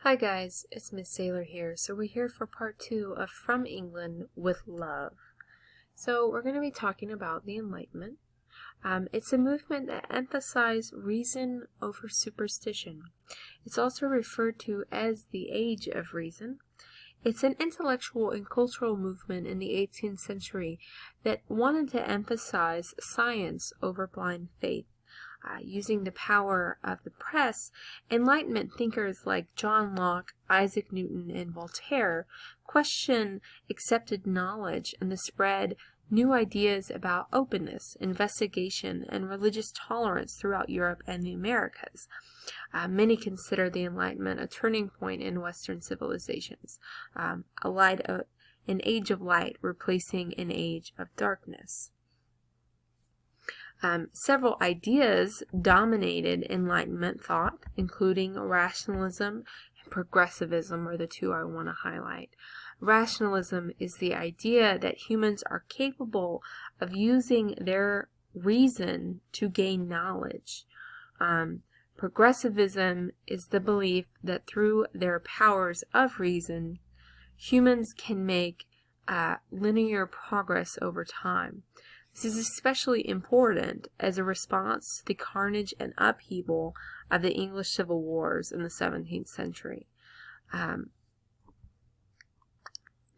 Hi guys, it's Miss Sailor here. So we're here for part 2 of From England with Love. So we're going to be talking about the Enlightenment. It's a movement that emphasizes reason over superstition. It's also referred to as the Age of Reason. It's an intellectual and cultural movement in the 18th century that wanted to emphasize science over blind faith. Using the power of the press, Enlightenment thinkers like John Locke, Isaac Newton, and Voltaire questioned accepted knowledge and spread new ideas about openness, investigation, and religious tolerance throughout Europe and the Americas. Many consider the Enlightenment a turning point in Western civilizations, an age of light replacing an age of darkness. Several ideas dominated Enlightenment thought, including rationalism and progressivism are the two I want to highlight. Rationalism is the idea that humans are capable of using their reason to gain knowledge. Progressivism is the belief that through their powers of reason, humans can make linear progress over time. This is especially important as a response to the carnage and upheaval of the English Civil Wars in the 17th century.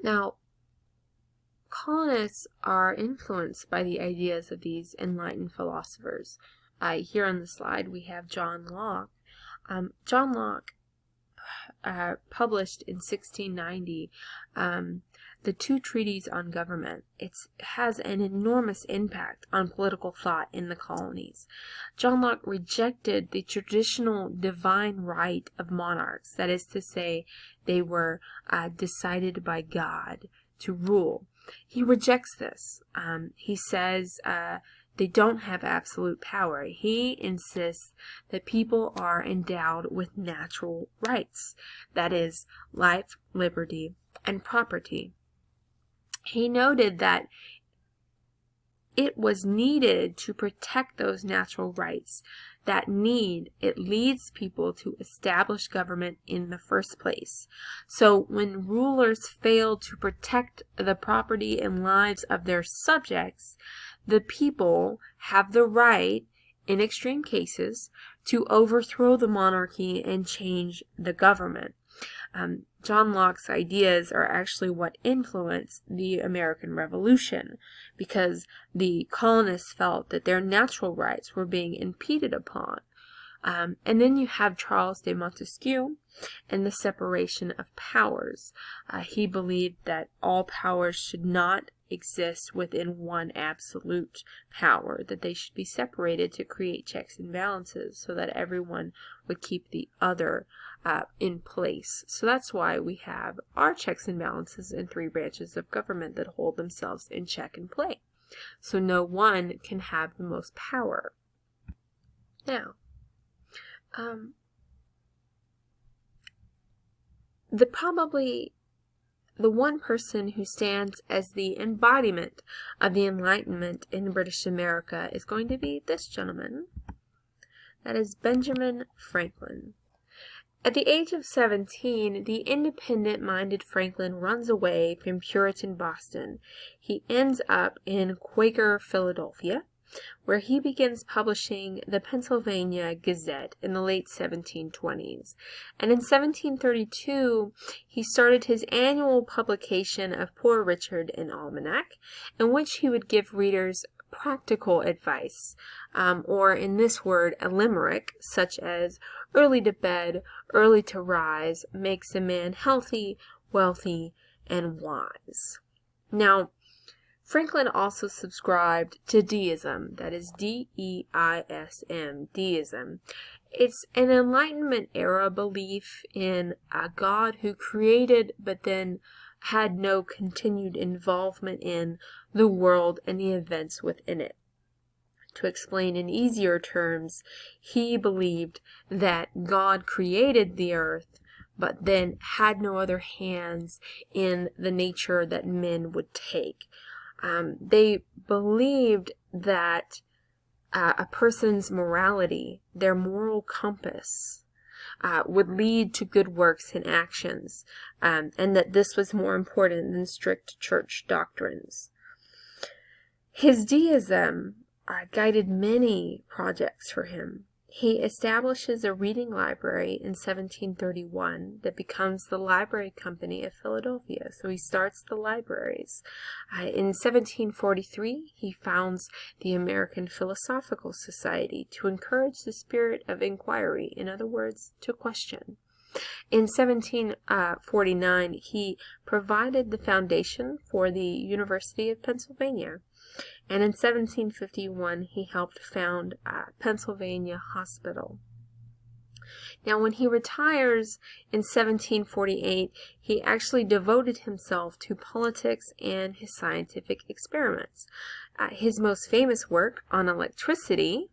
Now, colonists are influenced by the ideas of these enlightened philosophers. Here on the slide we have John Locke. John Locke published in 1690 the two treatises on government. It has an enormous impact on political thought in the colonies. John Locke rejected the traditional divine right of monarchs, that is to say, they were decided by God to rule. He rejects this. He says they don't have absolute power. He insists that people are endowed with natural rights, that is, life, liberty, and property. He noted that it was needed to protect those natural rights. It leads people to establish government in the first place. So when rulers fail to protect the property and lives of their subjects, the people have the right, in extreme cases, to overthrow the monarchy and change the government. John Locke's ideas are actually what influenced the American Revolution, because the colonists felt that their natural rights were being impeded upon. And then you have Charles de Montesquieu and the separation of powers. He believed that all powers should not exist within one absolute power, that they should be separated to create checks and balances so that everyone would keep the other in place. So that's why we have our checks and balances in three branches of government that hold themselves in check and play. So no one can have the most power. Now, the one person who stands as the embodiment of the Enlightenment in British America is going to be this gentleman. That is Benjamin Franklin. At the age of 17, the independent-minded Franklin runs away from Puritan Boston. He ends up in Quaker Philadelphia, where he begins publishing the Pennsylvania Gazette in the late 1720s. And in 1732, he started his annual publication of Poor Richard, an Almanac, in which he would give readers practical advice, or in this word, a limerick, such as early to bed, early to rise, makes a man healthy, wealthy, and wise. Now, Franklin also subscribed to deism, that is D-E-I-S-M, deism. It's an Enlightenment era belief in a God who created but then had no continued involvement in the world and the events within it. To explain in easier terms, he believed that God created the earth but then had no other hands in the nature that men would take. They believed that a person's morality, their moral compass, would lead to good works and actions, and that this was more important than strict church doctrines. His deism guided many projects for him. He establishes a reading library in 1731 that becomes the Library Company of Philadelphia. So he starts the libraries. In 1743, he founds the American Philosophical Society to encourage the spirit of inquiry, in other words, to question. In 1749, he provided the foundation for the University of Pennsylvania. And in 1751, he helped found Pennsylvania Hospital. Now, when he retires in 1748, he actually devoted himself to politics and his scientific experiments. His most famous work on electricity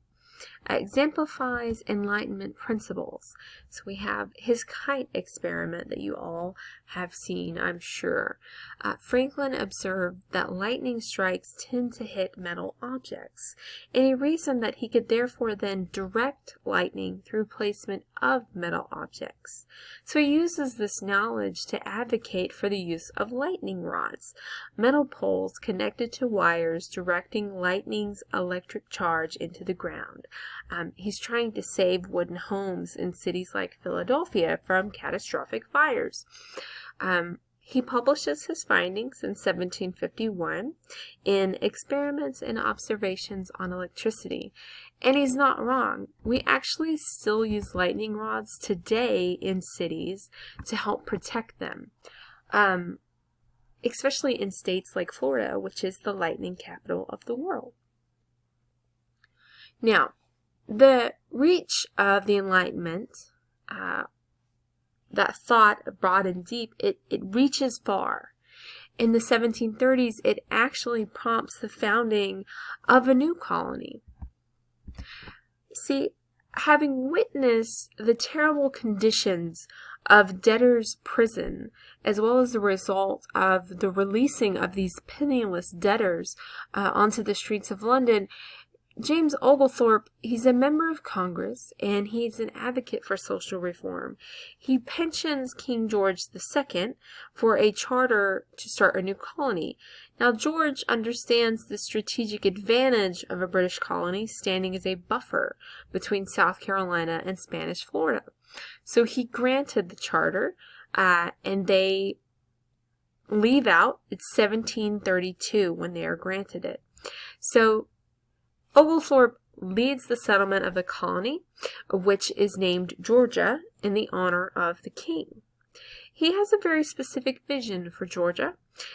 exemplifies Enlightenment principles. So we have his kite experiment that you all have seen, I'm sure. Franklin observed that lightning strikes tend to hit metal objects, and he reasoned that he could therefore then direct lightning through placement of metal objects. So he uses this knowledge to advocate for the use of lightning rods, metal poles connected to wires directing lightning's electric charge into the ground. He's trying to save wooden homes in cities like Philadelphia from catastrophic fires. He publishes his findings in 1751 in Experiments and Observations on Electricity. And he's not wrong. We actually still use lightning rods today in cities to help protect them, especially in states like Florida, which is the lightning capital of the world. Now, the reach of the Enlightenment, that thought broad and deep, it reaches far. In the 1730s, it actually prompts the founding of a new colony. See, having witnessed the terrible conditions of debtors' prison, as well as the result of the releasing of these penniless debtors onto the streets of London, James Oglethorpe, he's a member of Congress, and he's an advocate for social reform. He pensions King George II for a charter to start a new colony. Now, George understands the strategic advantage of a British colony standing as a buffer between South Carolina and Spanish Florida. So he granted the charter, and they leave out. It's 1732 when they are granted it. So Oglethorpe leads the settlement of the colony, which is named Georgia in the honor of the king. He has a very specific vision for Georgia.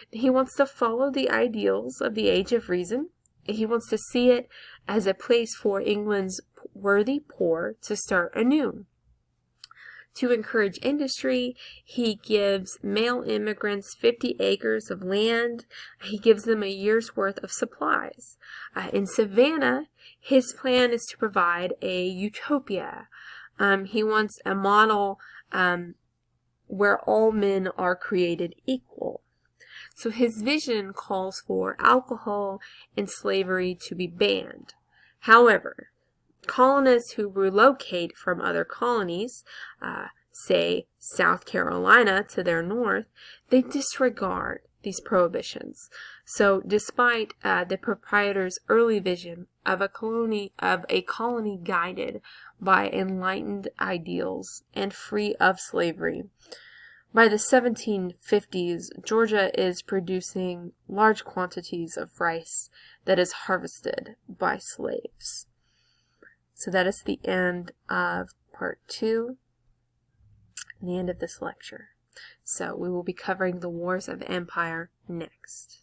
He wants to follow the ideals of the Age of Reason. He wants to see it as a place for England's worthy poor to start anew. To encourage industry, he gives male immigrants 50 acres of land. He gives them a year's worth of supplies. In Savannah, his plan is to provide a utopia. He wants a model where all men are created equal. So his vision calls for alcohol and slavery to be banned. However, colonists who relocate from other colonies, say South Carolina to their north, they disregard these prohibitions. So despite the proprietor's early vision of a colony guided by enlightened ideals and free of slavery, by the 1750s, Georgia is producing large quantities of rice that is harvested by slaves. So that is the end of part 2, and the end of this lecture. So we will be covering the Wars of Empire next.